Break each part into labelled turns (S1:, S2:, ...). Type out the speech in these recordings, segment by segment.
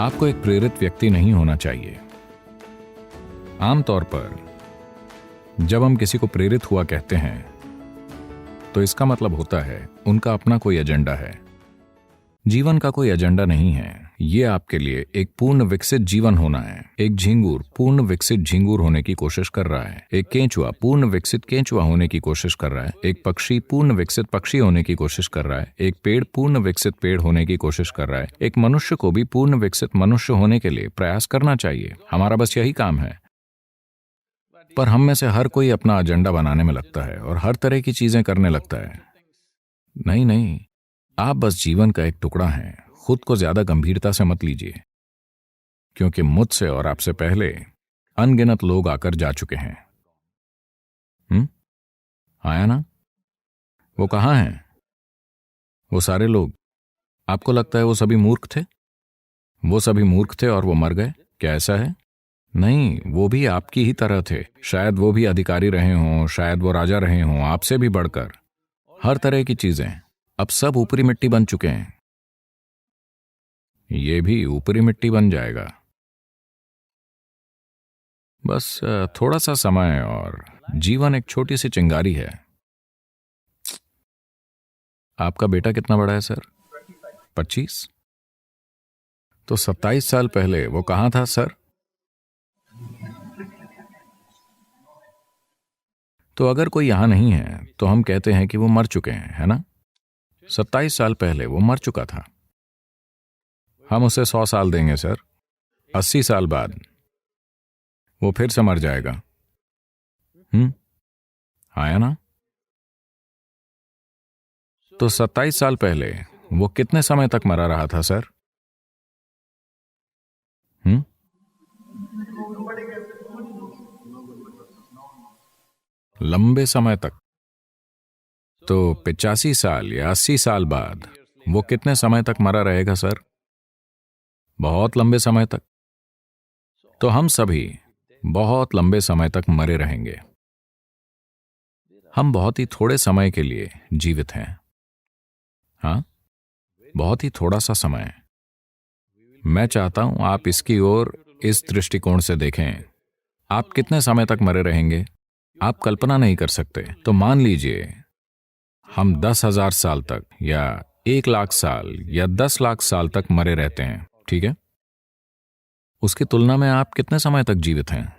S1: आपको एक प्रेरित व्यक्ति नहीं होना चाहिए। आमतौर पर जब हम किसी को प्रेरित हुआ कहते हैं तो इसका मतलब होता है उनका अपना कोई एजेंडा है। जीवन का कोई एजेंडा नहीं है। ये आपके लिए एक पूर्ण विकसित जीवन होना है। एक झिंगुर पूर्ण विकसित झिंगुर होने की कोशिश कर रहा है। एक केंचुआ पूर्ण विकसित केंचुआ होने की कोशिश कर रहा है। एक पक्षी पूर्ण विकसित पक्षी होने की कोशिश कर रहा है। एक पेड़ पूर्ण विकसित पेड़ होने की कोशिश कर रहा है। एक मनुष्य को भी पूर्ण विकसित मनुष्य होने के लिए प्रयास करना चाहिए। हमारा बस यही काम है। पर हम में से हर कोई अपना एजेंडा बनाने में लगता है और हर तरह की चीजें करने लगता है। नहीं, आप बस जीवन का एक टुकड़ा हैं। खुद को ज्यादा गंभीरता से मत लीजिए, क्योंकि मुझसे और आपसे पहले अनगिनत लोग आकर जा चुके हैं। आया ना? वो कहाँ हैं? वो सारे लोग। आपको लगता है वो सभी मूर्ख थे? वो सभी मूर्ख थे और वो मर गए? क्या ऐसा है? नहीं, वो भी आपकी ही तरह थे। शायद वो भी अधिकारी रहे हों, शायद वो राजा रहे हों, आपसे भी बढ़कर। हर तरह की चीजें। अब सब ऊपरी मिट्टी बन चुके हैं। ये भी ऊपरी मिट्टी बन जाएगा। बस थोड़ा सा समय और जीवन एक छोटी सी चिंगारी है। आपका बेटा कितना बड़ा है सर? 25? तो 27 साल पहले वो कहाँ था सर? तो अगर कोई यहां नहीं है तो हम कहते हैं कि वो मर चुके हैं, है ना? 27 साल पहले वो मर चुका था। हम उसे 100 साल देंगे सर। 80 साल बाद वो फिर से मर जाएगा। आया ना? तो 27 साल पहले वो कितने समय तक मरा रहा था सर? लंबे समय तक। तो 85 साल या 80 साल बाद वो कितने समय तक मरा रहेगा सर? बहुत लंबे समय तक। तो हम सभी बहुत लंबे समय तक मरे रहेंगे। हम बहुत ही थोड़े समय के लिए जीवित हैं। हाँ, बहुत ही थोड़ा सा समय। मैं चाहता हूं आप इसकी ओर इस दृष्टिकोण से देखें। आप कितने समय तक मरे रहेंगे आप कल्पना नहीं कर सकते। तो मान लीजिए हम 10,000 साल तक या 1,00,000 साल या 10 लाख साल तक मरे रहते हैं, ठीक है? उसकी तुलना में आप कितने समय तक जीवित हैं?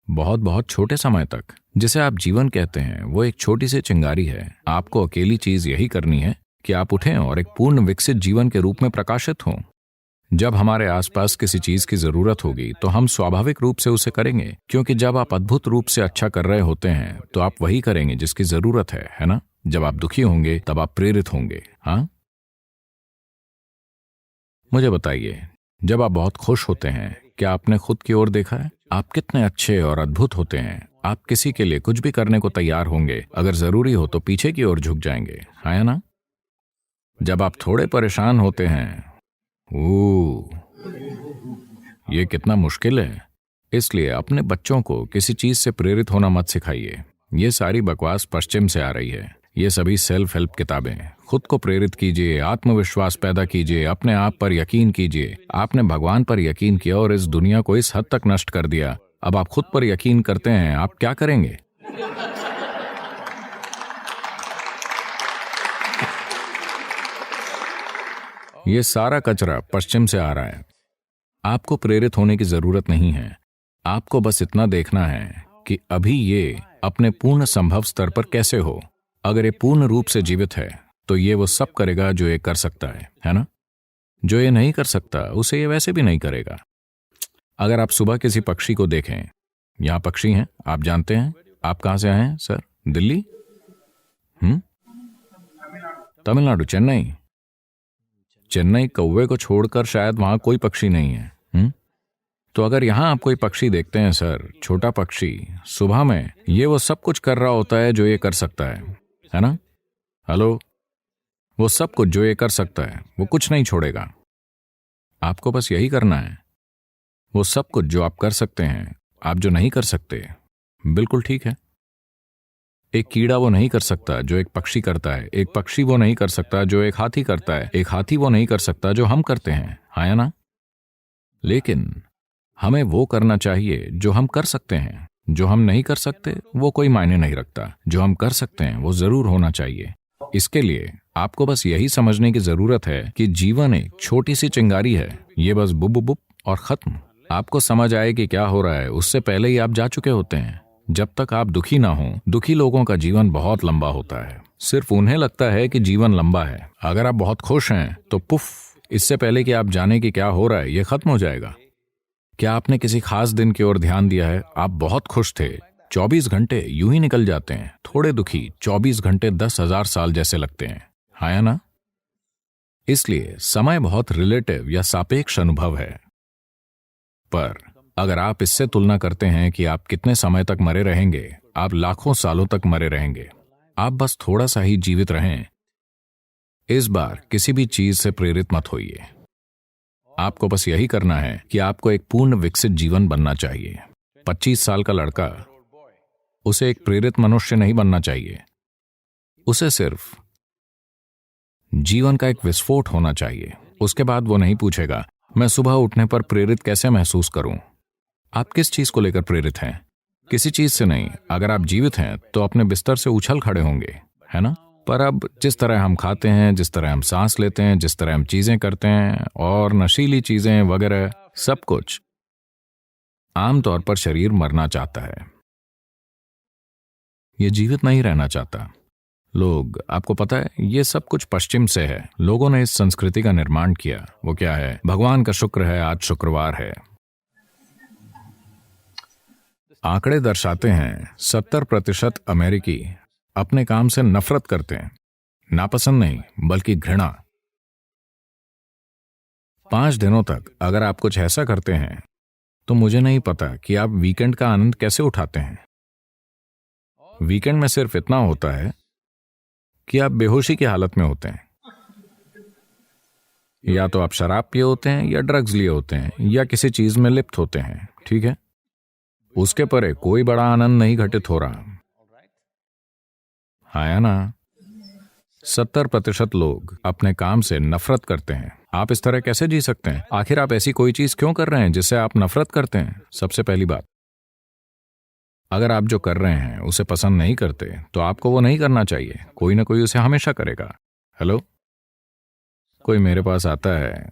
S1: बहुत बहुत छोटे समय तक। जिसे आप जीवन कहते हैं वो एक छोटी सी चिंगारी है। आपको अकेली चीज यही करनी है कि आप उठें और एक पूर्ण विकसित जीवन के रूप में प्रकाशित हों। जब हमारे आसपास किसी चीज की जरूरत होगी तो हम स्वाभाविक रूप से उसे करेंगे, क्योंकि जब आप अद्भुत रूप से अच्छा कर रहे होते हैं तो आप वही करेंगे जिसकी जरूरत है ना? जब आप दुखी होंगे तब आप प्रेरित होंगे। हाँ, मुझे बताइए, जब आप बहुत खुश होते हैं क्या आपने खुद की ओर देखा है? आप कितने अच्छे और अद्भुत होते हैं। आप किसी के लिए कुछ भी करने को तैयार होंगे। अगर जरूरी हो तो पीछे की ओर झुक जाएंगे, है ना? जब आप थोड़े परेशान होते हैं, ये कितना मुश्किल है। इसलिए अपने बच्चों को किसी चीज से प्रेरित होना मत सिखाइए। ये सारी बकवास पश्चिम से आ रही है। ये सभी सेल्फ हेल्प किताबें। खुद को प्रेरित कीजिए, आत्मविश्वास पैदा कीजिए, अपने आप पर यकीन कीजिए। आपने भगवान पर यकीन किया और इस दुनिया को इस हद तक नष्ट कर दिया। अब आप खुद पर यकीन करते हैं, आप क्या करेंगे? ये सारा कचरा पश्चिम से आ रहा है। आपको प्रेरित होने की जरूरत नहीं है। आपको बस इतना देखना है कि अभी ये अपने पूर्ण संभव स्तर पर कैसे हो। अगर ये पूर्ण रूप से जीवित है तो ये वो सब करेगा जो ये कर सकता है ना? जो ये नहीं कर सकता उसे ये वैसे भी नहीं करेगा। अगर आप सुबह किसी पक्षी को देखें, यहां पक्षी हैं, आप जानते हैं। आप कहां से आए हैं सर? दिल्ली? तमिलनाडु, चेन्नई। चेन्नई कौवे को छोड़कर शायद वहां कोई पक्षी नहीं है। तो अगर यहां आप कोई पक्षी देखते हैं सर, छोटा पक्षी, सुबह में ये वो सब कुछ कर रहा होता है जो ये कर सकता है ना? हेलो? वो सब कुछ जो ये कर सकता है वो कुछ नहीं छोड़ेगा। आपको बस यही करना है। वो सब कुछ जो आप कर सकते हैं, आप जो नहीं कर सकते, बिल्कुल ठीक है। एक कीड़ा वो नहीं कर सकता जो एक पक्षी करता है। एक पक्षी वो नहीं कर सकता जो एक हाथी करता है। एक हाथी वो नहीं कर सकता जो हम करते हैं, हाँ या ना? लेकिन हमें वो करना चाहिए जो हम कर सकते हैं। जो हम नहीं कर सकते वो कोई मायने नहीं रखता। जो हम कर सकते हैं वो जरूर होना चाहिए। इसके लिए आपको बस यही समझने की जरूरत है कि जीवन एक छोटी सी चिंगारी है। ये बस बुप बुप बुप और खत्म। आपको समझ आए कि क्या हो रहा है उससे पहले ही आप जा चुके होते हैं। जब तक आप दुखी ना हो, दुखी लोगों का जीवन बहुत लंबा होता है। सिर्फ उन्हें लगता है कि जीवन लंबा है। अगर आप बहुत खुश हैं तो पुफ, इससे पहले कि आप जाने कि क्या हो रहा है ये खत्म हो जाएगा। क्या आपने किसी खास दिन की ओर ध्यान दिया है? आप बहुत खुश थे, 24 घंटे यूं ही निकल जाते हैं। थोड़े दुखी, 24 घंटे 10,000 साल जैसे लगते हैं। हाँ या ना? इसलिए समय बहुत रिलेटिव या सापेक्ष अनुभव है। पर अगर आप इससे तुलना करते हैं कि आप कितने समय तक मरे रहेंगे, आप लाखों सालों तक मरे रहेंगे। आप बस थोड़ा सा ही जीवित रहें। इस बार किसी भी चीज से प्रेरित मत होइए। आपको बस यही करना है कि आपको एक पूर्ण विकसित जीवन बनना चाहिए। 25 साल का लड़का, उसे एक प्रेरित मनुष्य नहीं बनना चाहिए। उसे सिर्फ जीवन का एक विस्फोट होना चाहिए। उसके बाद वो नहीं पूछेगा मैं सुबह उठने पर प्रेरित कैसे महसूस करूं। आप किस चीज को लेकर प्रेरित हैं? किसी चीज से नहीं। अगर आप जीवित हैं तो अपने बिस्तर से उछल खड़े होंगे, है ना? पर अब जिस तरह हम खाते हैं, जिस तरह हम सांस लेते हैं, जिस तरह हम चीजें करते हैं और नशीली चीजें वगैरह, सब कुछ आमतौर पर शरीर मरना चाहता है। ये जीवित नहीं रहना चाहता। लोग, आपको पता है, ये सब कुछ पश्चिम से है। लोगों ने इस संस्कृति का निर्माण किया। वो क्या है? भगवान का शुक्र है आज शुक्रवार है। आंकड़े दर्शाते हैं 70% अमेरिकी अपने काम से नफरत करते हैं। नापसंद नहीं, बल्कि घृणा। 5 दिनों तक अगर आप कुछ ऐसा करते हैं तो मुझे नहीं पता कि आप वीकेंड का आनंद कैसे उठाते हैं। वीकेंड में सिर्फ इतना होता है कि आप बेहोशी की हालत में होते हैं। या तो आप शराब पिए होते हैं, या ड्रग्स लिए होते हैं, या किसी चीज में लिप्त होते हैं। ठीक है? उसके परे कोई बड़ा आनंद नहीं घटित हो रहा। हाँ या ना? 70% लोग अपने काम से नफरत करते हैं। आप इस तरह कैसे जी सकते हैं? आखिर आप ऐसी कोई चीज क्यों कर रहे हैं जिससे आप नफरत करते हैं? सबसे पहली बात, अगर आप जो कर रहे हैं उसे पसंद नहीं करते तो आपको वो नहीं करना चाहिए। कोई ना कोई उसे हमेशा करेगा। हेलो? कोई मेरे पास आता है,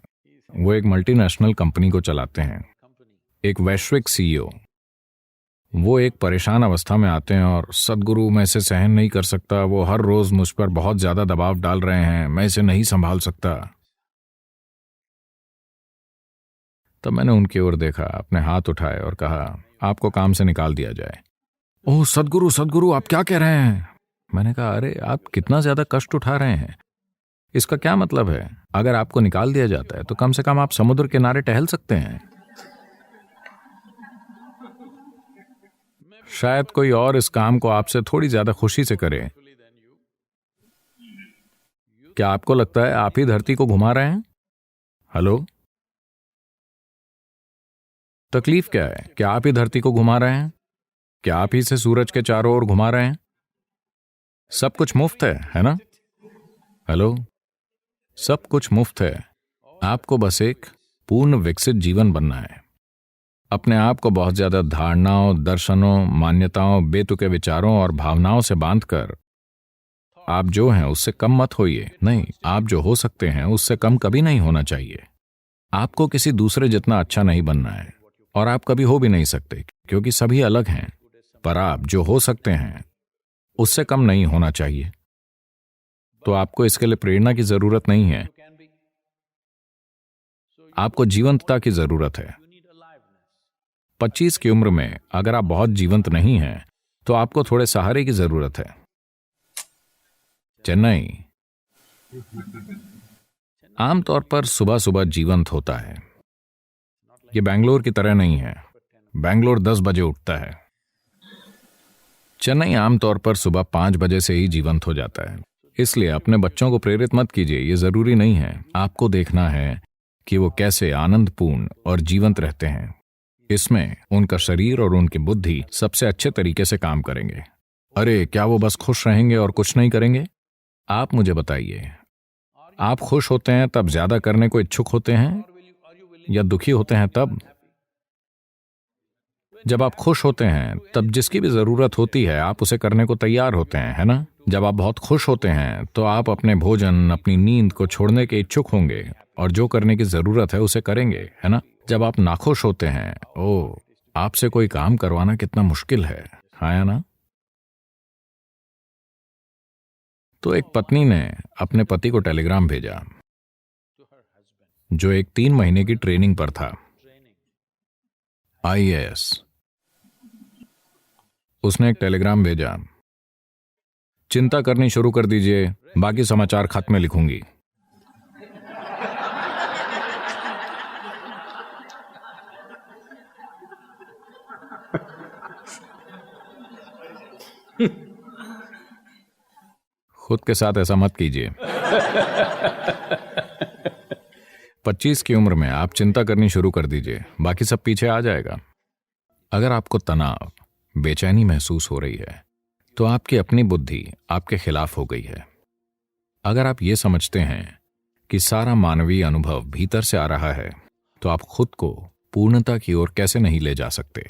S1: वो एक मल्टीनेशनल कंपनी को चलाते हैं, एक वैश्विक सीईओ। वो एक परेशान अवस्था में आते हैं और सदगुरु, मैं इसे सहन नहीं कर सकता, वो हर रोज मुझ पर बहुत ज्यादा दबाव डाल रहे हैं, मैं इसे नहीं संभाल सकता। तब मैंने उनकी ओर देखा, अपने हाथ उठाए और कहा आपको काम से निकाल दिया जाए। ओह सदगुरु, सदगुरु आप क्या कह रहे हैं? मैंने कहा अरे आप कितना ज्यादा कष्ट उठा रहे हैं। इसका क्या मतलब है? अगर आपको निकाल दिया जाता है तो कम से कम आप समुद्र किनारे टहल सकते हैं। शायद कोई और इस काम को आपसे थोड़ी ज्यादा खुशी से करे। क्या आपको लगता है आप ही धरती को घुमा रहे हैं? हेलो? तकलीफ क्या है? क्या आप ही धरती को घुमा रहे हैं? क्या आप ही से सूरज के चारों ओर घुमा रहे हैं? सब कुछ मुफ्त है ना? हेलो? सब कुछ मुफ्त है। आपको बस एक पूर्ण विकसित जीवन बनना है। अपने आप को बहुत ज्यादा धारणाओं, दर्शनों, मान्यताओं, बेतुके विचारों और भावनाओं से बांधकर आप जो हैं उससे कम मत होइए। नहीं, आप जो हो सकते हैं उससे कम कभी नहीं होना चाहिए। आपको किसी दूसरे जितना अच्छा नहीं बनना है, और आप कभी हो भी नहीं सकते, क्योंकि सभी अलग हैं। पर आप जो हो सकते हैं उससे कम नहीं होना चाहिए। तो आपको इसके लिए प्रेरणा की जरूरत नहीं है, आपको जीवंतता की जरूरत है। 25 की उम्र में अगर आप बहुत जीवंत नहीं हैं तो आपको थोड़े सहारे की जरूरत है। चेन्नई आमतौर पर सुबह सुबह जीवंत होता है। ये बेंगलोर की तरह नहीं है। बेंगलोर 10 बजे उठता है। चेन्नई आमतौर पर सुबह 5 बजे से ही जीवंत हो जाता है। इसलिए अपने बच्चों को प्रेरित मत कीजिए। ये जरूरी नहीं है। आपको देखना है कि वो कैसे आनंदपूर्ण और जीवंत रहते हैं। इसमें उनका शरीर और उनकी बुद्धि सबसे अच्छे तरीके से काम करेंगे। अरे क्या वो बस खुश रहेंगे और कुछ नहीं करेंगे? आप मुझे बताइए, आप खुश होते हैं तब ज्यादा करने को इच्छुक होते हैं, या दुखी होते हैं तब? जब आप खुश होते हैं तब जिसकी भी जरूरत होती है आप उसे करने को तैयार होते हैं, है ना? जब आप बहुत खुश होते हैं तो आप अपने भोजन, अपनी नींद को छोड़ने के इच्छुक होंगे और जो करने की जरूरत है उसे करेंगे, है ना? जब आप नाखुश होते हैं, ओ, आपसे कोई काम करवाना कितना मुश्किल है, हाँ या ना? तो एक पत्नी ने अपने पति को टेलीग्राम भेजा जो एक 3 महीने की ट्रेनिंग पर था, आईएएस। उसने एक टेलीग्राम भेजा, चिंता करनी शुरू कर दीजिए, बाकी समाचार खत में लिखूंगी। खुद के साथ ऐसा मत कीजिए। 25 की उम्र में आप चिंता करनी शुरू कर दीजिए, बाकी सब पीछे आ जाएगा। अगर आपको तनाव, बेचैनी महसूस हो रही है तो आपकी अपनी बुद्धि आपके खिलाफ हो गई है। अगर आप ये समझते हैं कि सारा मानवीय अनुभव भीतर से आ रहा है तो आप खुद को पूर्णता की ओर कैसे नहीं ले जा सकते।